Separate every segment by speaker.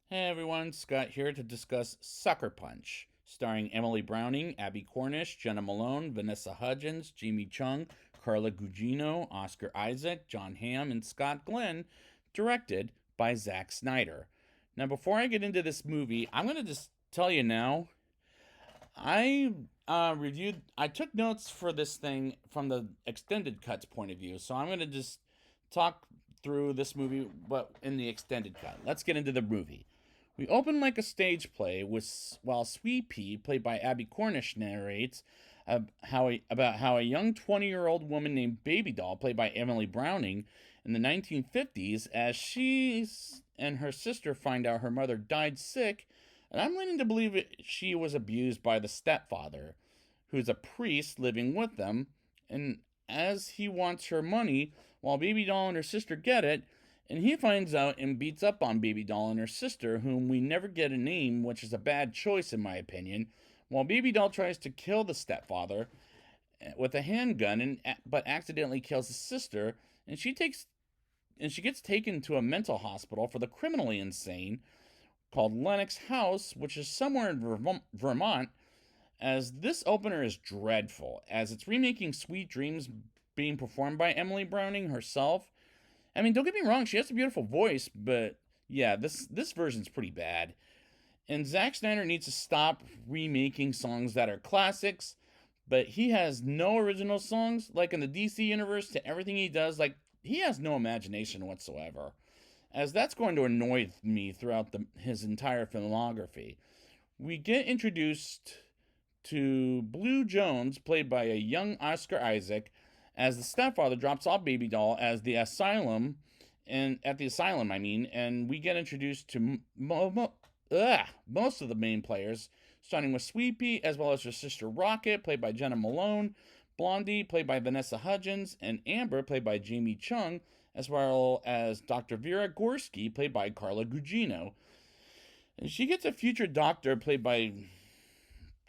Speaker 1: Hey everyone, Scott here to discuss Sucker Punch, starring Emily Browning, Abby Cornish, Jenna Malone, Vanessa Hudgens, Jamie Chung, Carla Gugino, Oscar Isaac, John Hamm, and Scott Glenn, directed by Zack Snyder. Now, before I get into this movie, I'm going to just tell you now, I took notes for this thing from the extended cuts point of view, so I'm going to just talk through this movie, but in the extended cut. Let's get into the movie. We open like a stage play while Sweet Pea, played by Abby Cornish, narrates about how a young 20-year-old woman named Baby Doll, played by Emily Browning, in the 1950s, as she and her sister find out her mother died sick, and I'm leaning to believe she was abused by the stepfather, who's a priest living with them, and as he wants her money, while Baby Doll and her sister get it, and he finds out and beats up on Baby Doll and her sister, whom we never get a name, which is a bad choice in my opinion, while Baby Doll tries to kill the stepfather with a handgun but accidentally kills his sister, and she gets taken to a mental hospital for the criminally insane called Lenox House, which is somewhere in Vermont, as this opener is dreadful, as it's remaking Sweet Dreams being performed by Emily Browning herself. I mean, don't get me wrong, she has a beautiful voice, but yeah, this version's pretty bad. And Zack Snyder needs to stop remaking songs that are classics, but he has no original songs. Like in the DC universe, to everything he does, like he has no imagination whatsoever, as that's going to annoy me throughout his entire filmography. We get introduced to Blue Jones, played by a young Oscar Isaac, as the stepfather drops off Baby Doll as the asylum, and at the asylum, I mean, and we get introduced to most of the main players, starting with Sweet Pea, as well as her sister Rocket, played by Jenna Malone, Blondie, played by Vanessa Hudgens, and Amber, played by Jamie Chung, as well as Dr. Vera Gorski, played by Carla Gugino. And she gets a future doctor, played by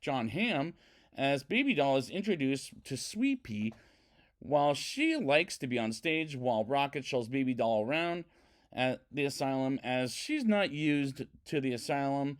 Speaker 1: John Hamm, as Baby Doll is introduced to Sweet Pea while she likes to be on stage while Rocket shows Baby Doll around at the asylum, as she's not used to the asylum,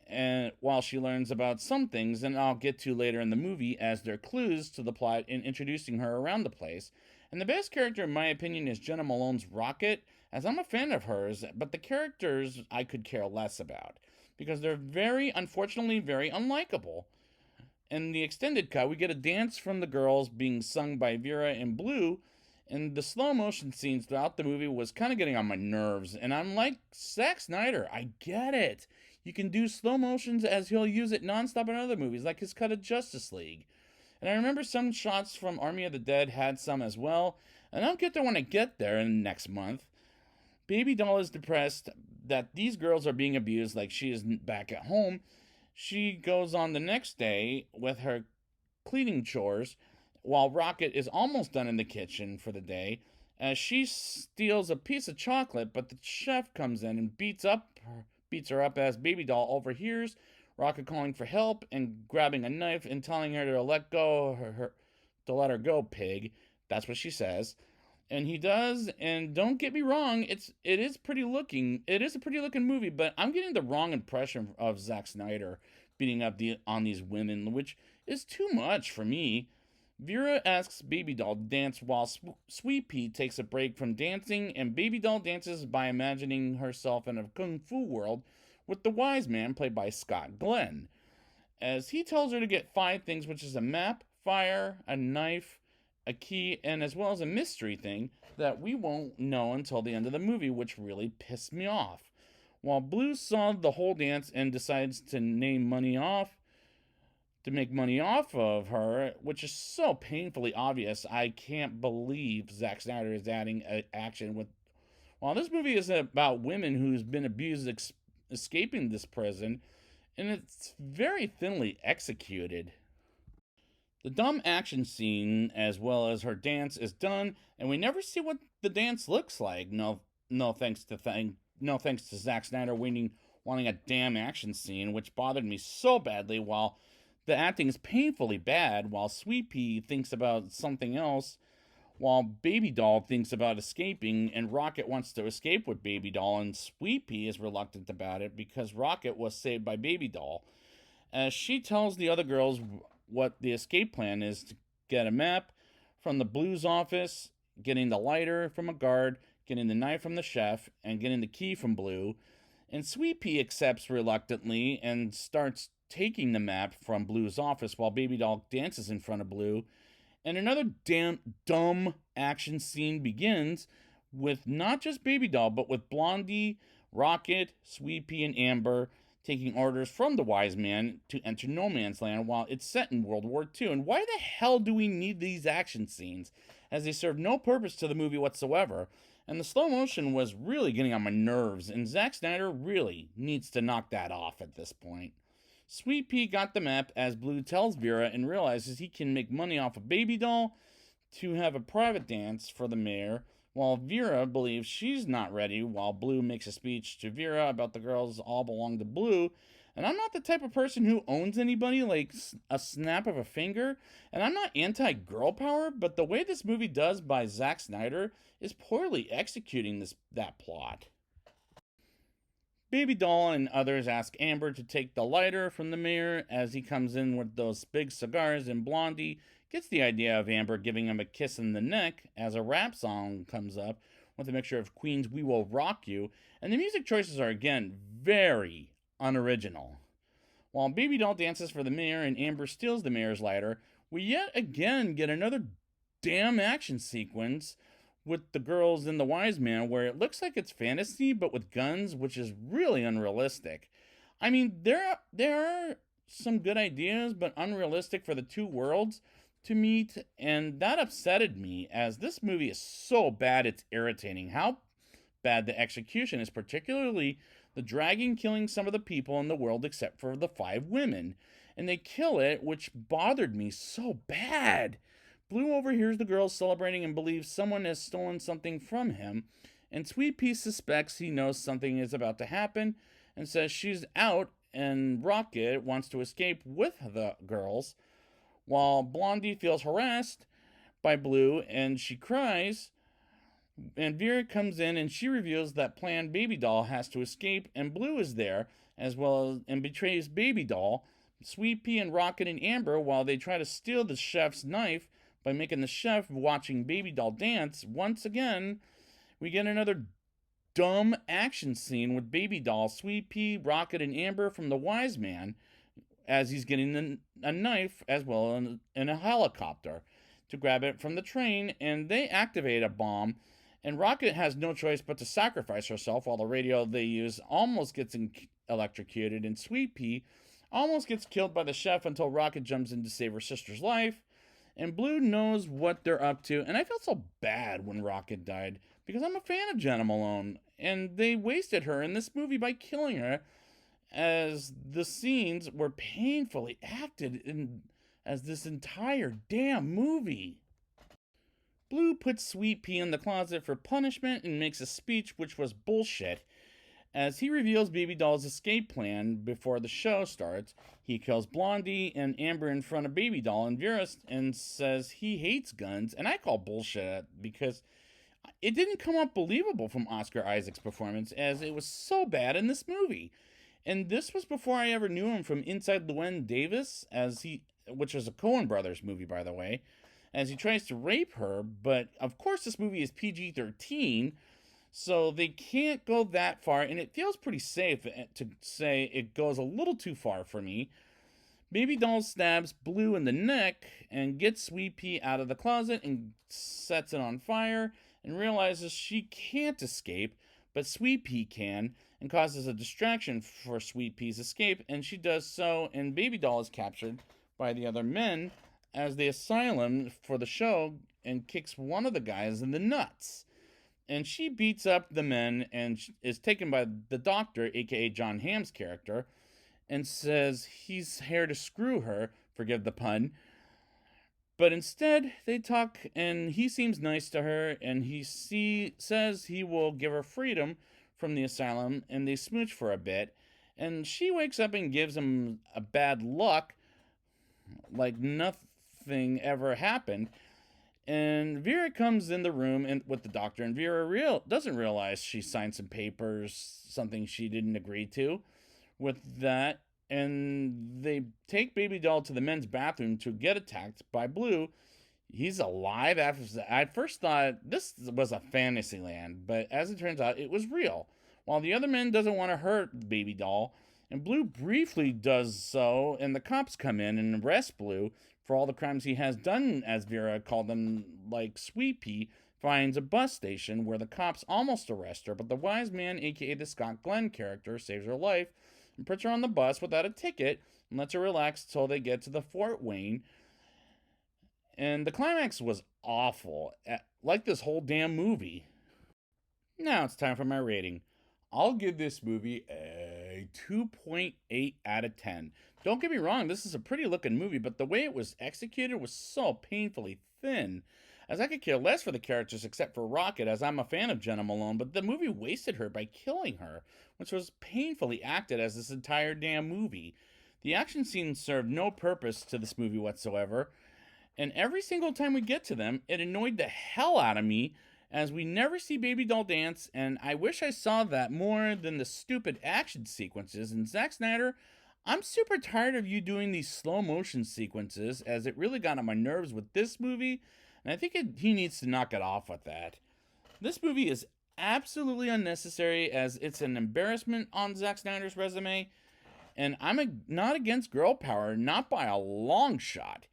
Speaker 1: and while she learns about some things, and I'll get to later in the movie, as they're clues to the plot in introducing her around the place. And the best character, in my opinion, is Jenna Malone's Rocket, as I'm a fan of hers, but the characters I could care less about, because they're unfortunately, very unlikable. In the extended cut, we get a dance from the girls being sung by Vera and Blue, and the slow motion scenes throughout the movie was kind of getting on my nerves. And I'm like, Zack Snyder, I get it. You can do slow motions, as he'll use it nonstop in other movies, like his cut of Justice League. And I remember some shots from Army of the Dead had some as well, and I'll get there when I get there in next month. Baby Doll is depressed that these girls are being abused like she is back at home. She goes on the next day with her cleaning chores while Rocket is almost done in the kitchen for the day, as she steals a piece of chocolate, but the chef comes in and beats her up, as Baby Doll overhears Rocket calling for help and grabbing a knife and telling her to to let her go, pig. That's what she says. And he does, and don't get me wrong, it is it is a pretty looking movie, but I'm getting the wrong impression of Zack Snyder beating up on these women, which is too much for me. Vera asks Baby Doll to dance while Sweet Pea takes a break from dancing, and Baby Doll dances by imagining herself in a kung fu world with the wise man, played by Scott Glenn, as he tells her to get five things, which is a map, fire, a knife, a key, and as well as a mystery thing that we won't know until the end of the movie, which really pissed me off. While Blue saw the whole dance and decides to make money off of her, which is so painfully obvious, I can't believe Zack Snyder is adding action with. While this movie is about women who's been abused escaping this prison, and it's very thinly executed. The dumb action scene, as well as her dance, is done, and we never see what the dance looks like. No thanks to Zack Snyder wanting a damn action scene, which bothered me so badly. While the acting is painfully bad, while Sweet Pea thinks about something else, while Baby Doll thinks about escaping, and Rocket wants to escape with Baby Doll, and Sweet Pea is reluctant about it because Rocket was saved by Baby Doll. As she tells the other girls what the escape plan is to get a map from the Blues office, getting the lighter from a guard, getting the knife from the chef, and getting the key from Blue. And Sweet Pea accepts reluctantly and starts taking the map from Blue's office while Baby Doll dances in front of Blue. And another dumb action scene begins with not just Baby Doll, but with Blondie, Rocket, Sweet Pea, and Amber taking orders from the wise man to enter no man's land while it's set in World War II. And why the hell do we need these action scenes? As they serve no purpose to the movie whatsoever. And the slow motion was really getting on my nerves, and Zack Snyder really needs to knock that off at this point. Sweet Pea got the map as Blue tells Vera and realizes he can make money off a Baby Doll to have a private dance for the mayor, while Vera believes she's not ready, while Blue makes a speech to Vera about the girls all belong to Blue. And I'm not the type of person who owns anybody like a snap of a finger, and I'm not anti-girl power, but the way this movie does by Zack Snyder is poorly executing that plot. Baby Doll and others ask Amber to take the lighter from the mayor as he comes in with those big cigars, and Blondie gets the idea of Amber giving him a kiss in the neck as a rap song comes up with a mixture of Queen's We Will Rock You, and the music choices are again very unoriginal. While Baby Doll dances for the mayor and Amber steals the mayor's lighter, we yet again get another damn action sequence with the girls and the wise man where it looks like it's fantasy but with guns, which is really unrealistic. I mean, there are some good ideas but unrealistic for the two worlds to meet, and that upsetted me as this movie is so bad it's irritating how bad the execution is, particularly the dragging killing some of the people in the world except for the 5 women. And they kill it, which bothered me so bad. Blue overhears the girls celebrating and believes someone has stolen something from him, and Sweet Pea suspects he knows something is about to happen and says she's out, and Rocket wants to escape with the girls, while Blondie feels harassed by Blue and she cries. And Vera comes in and she reveals that planned Baby Doll has to escape, and Blue is there as well as, and betrays Baby Doll, Sweet Pea, and Rocket and Amber while they try to steal the chef's knife by making the chef watching Baby Doll dance. Once again, we get another dumb action scene with Baby Doll, Sweet Pea, Rocket, and Amber from the wise man as he's getting a knife as well in a helicopter to grab it from the train, and they activate a bomb, and Rocket has no choice but to sacrifice herself while the radio they use almost gets electrocuted, and Sweet Pea almost gets killed by the chef until Rocket jumps in to save her sister's life. And Blue knows what they're up to, and I felt so bad when Rocket died because I'm a fan of Jenna Malone, and they wasted her in this movie by killing her, as the scenes were painfully acted in as this entire damn movie. Blue puts Sweet Pea in the closet for punishment and makes a speech which was bullshit. As he reveals Baby Doll's escape plan before the show starts, he kills Blondie and Amber in front of Baby Doll and Vera and says he hates guns, and I call bullshit because it didn't come up believable from Oscar Isaac's performance as it was so bad in this movie. And this was before I ever knew him from Inside Llewyn Davis, which was a Coen Brothers movie, by the way, as he tries to rape her. But of course, this movie is PG-13, so they can't go that far, and it feels pretty safe to say it goes a little too far for me. Baby Doll stabs Blue in the neck and gets Sweet Pea out of the closet and sets it on fire and realizes she can't escape, but Sweet Pea can, and causes a distraction for Sweet Pea's escape, and she does so, and Baby Doll is captured by the other men as the asylum for the show and kicks one of the guys in the nuts. And she beats up the men and is taken by the doctor, aka John Hamm's character, and says he's here to screw her, forgive the pun. But instead, they talk, and he seems nice to her, and he says he will give her freedom from the asylum, and they smooch for a bit. And she wakes up and gives him a bad luck, like nothing ever happened. And Vera comes in the room with the doctor, and Vera doesn't realize she signed some papers, something she didn't agree to with that. And they take Baby Doll to the men's bathroom to get attacked by Blue. He's alive after that. I first thought this was a fantasy land, but as it turns out, it was real. While the other man doesn't want to hurt Baby Doll, and Blue briefly does so, and the cops come in and arrest Blue for all the crimes he has done, as Vera called them, like Sweet Pea finds a bus station where the cops almost arrest her, but the wise man, aka the Scott Glenn character, saves her life and puts her on the bus without a ticket and lets her relax till they get to the Fort Wayne. And the climax was awful, like this whole damn movie. Now it's time for my rating. I'll give this movie a 2.8 out of 10. Don't get me wrong, this is a pretty looking movie, but the way it was executed was so painfully thin. As I could care less for the characters except for Rocket, as I'm a fan of Jenna Malone, but the movie wasted her by killing her, which was painfully acted as this entire damn movie. The action scenes served no purpose to this movie whatsoever, and every single time we get to them, it annoyed the hell out of me as we never see Baby Doll dance, and I wish I saw that more than the stupid action sequences. And Zack Snyder, I'm super tired of you doing these slow motion sequences, as it really got on my nerves with this movie, and I think he needs to knock it off with that. This movie is absolutely unnecessary, as it's an embarrassment on Zack Snyder's resume, and I'm not against girl power, not by a long shot.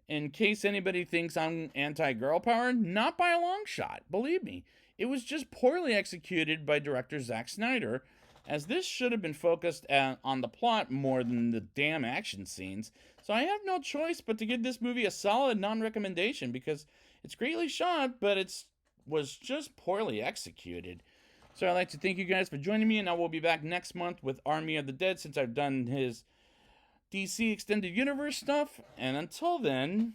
Speaker 1: In case anybody thinks I'm anti-girl power, not by a long shot. Believe me, it was just poorly executed by director Zack Snyder, as this should have been focused on the plot more than the damn action scenes. So I have no choice but to give this movie a solid non-recommendation because it's greatly shot, but it was just poorly executed. So I'd like to thank you guys for joining me, and I will be back next month with Army of the Dead since I've done his DC Extended Universe stuff. And until then,